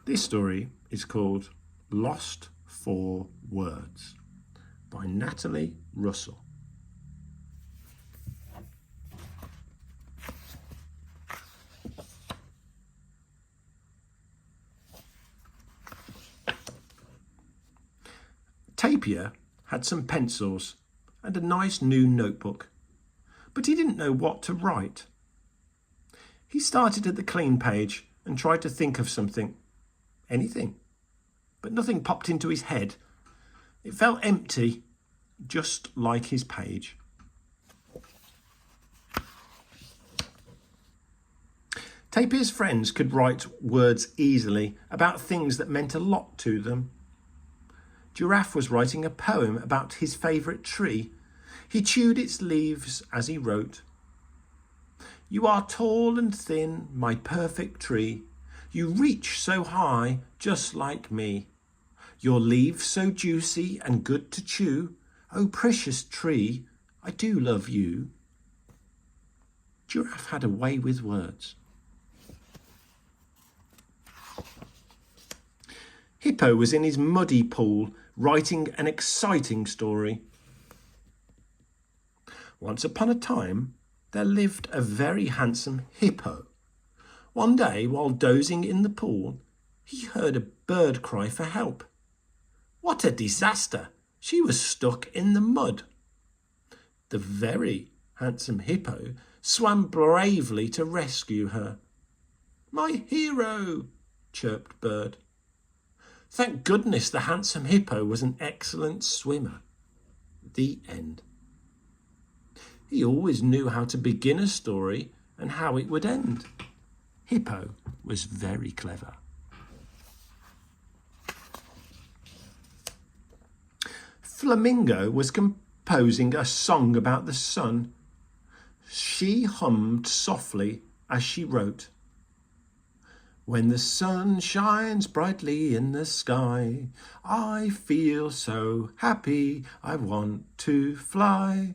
This story is called Lost for Words by Natalie Russell. Tapir had some pencils and a nice new notebook, but he didn't know what to write. He started at the clean page and tried to think of something, anything, but nothing popped into his head. It felt empty, just like his page. Tapir's friends could write words easily about things that meant a lot to them. Giraffe was writing a poem about his favourite tree. He chewed its leaves as he wrote. You are tall and thin, my perfect tree. You reach so high, just like me. Your leaves so juicy and good to chew. Oh, precious tree, I do love you. Giraffe had a way with words. Hippo was in his muddy pool, writing an exciting story. Once upon a time, there lived a very handsome hippo. One day, while dozing in the pool, he heard a bird cry for help. What a disaster! She was stuck in the mud. The very handsome hippo swam bravely to rescue her. My hero, chirped Bird. Thank goodness the handsome hippo was an excellent swimmer. The end. He always knew how to begin a story and how it would end. Hippo was very clever. Flamingo was composing a song about the sun. She hummed softly as she wrote. When the sun shines brightly in the sky, I feel so happy, I want to fly.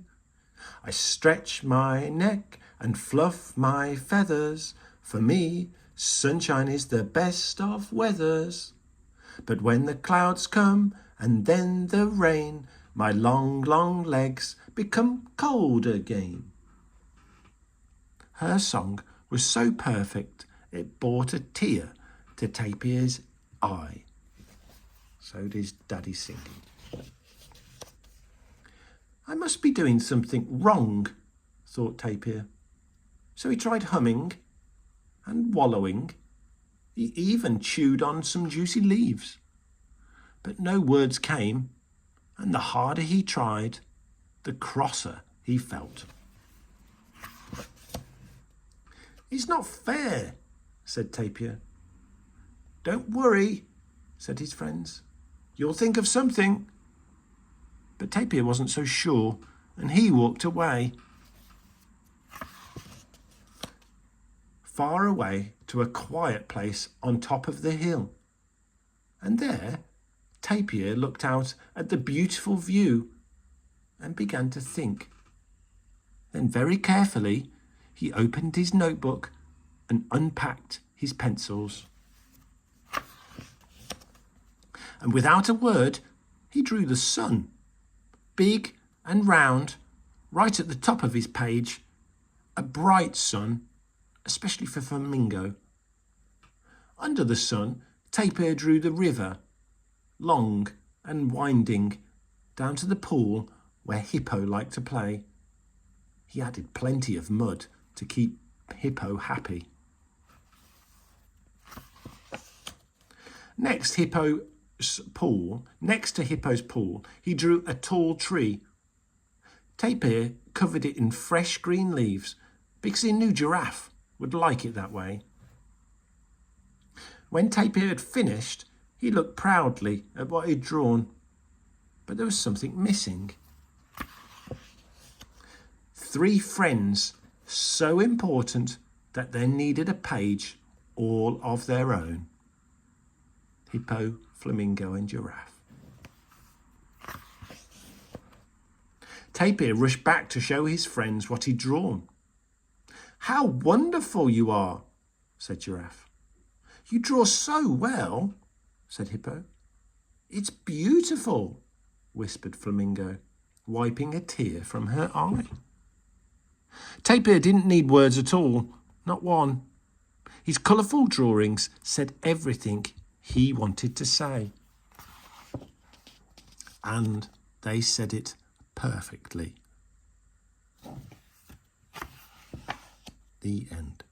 I stretch my neck and fluff my feathers. For me, sunshine is the best of weathers. But when the clouds come and then the rain, my long, long legs become cold again. Her song was so perfect, it brought a tear to Tapir's eye. So does Daddy singing. I must be doing something wrong, thought Tapir. So he tried humming and wallowing. He even chewed on some juicy leaves. But no words came, and the harder he tried, the crosser he felt. It's not fair, said Tapir. Don't worry, said his friends. You'll think of something. But Tapir wasn't so sure, and he walked away. Far away to a quiet place on top of the hill. And there, Tapir looked out at the beautiful view and began to think. Then very carefully, he opened his notebook and unpacked his pencils. And without a word, he drew the sun, big and round, right at the top of his page, a bright sun, especially for Flamingo. Under the sun, Tapir drew the river, long and winding, down to the pool where Hippo liked to play. He added plenty of mud to keep Hippo happy. Next to Hippo's pool, he drew a tall tree. Tapir covered it in fresh green leaves because he knew Giraffe would like it that way. When Tapir had finished, he looked proudly at what he'd drawn, but there was something missing. 3 friends so important that they needed a page all of their own. Hippo, Flamingo and Giraffe. Tapir rushed back to show his friends what he'd drawn. How wonderful you are, said Giraffe. You draw so well, said Hippo. It's beautiful, whispered Flamingo, wiping a tear from her eye. Tapir didn't need words at all, not one. His colourful drawings said everything he wanted to say. And they said it perfectly. The end.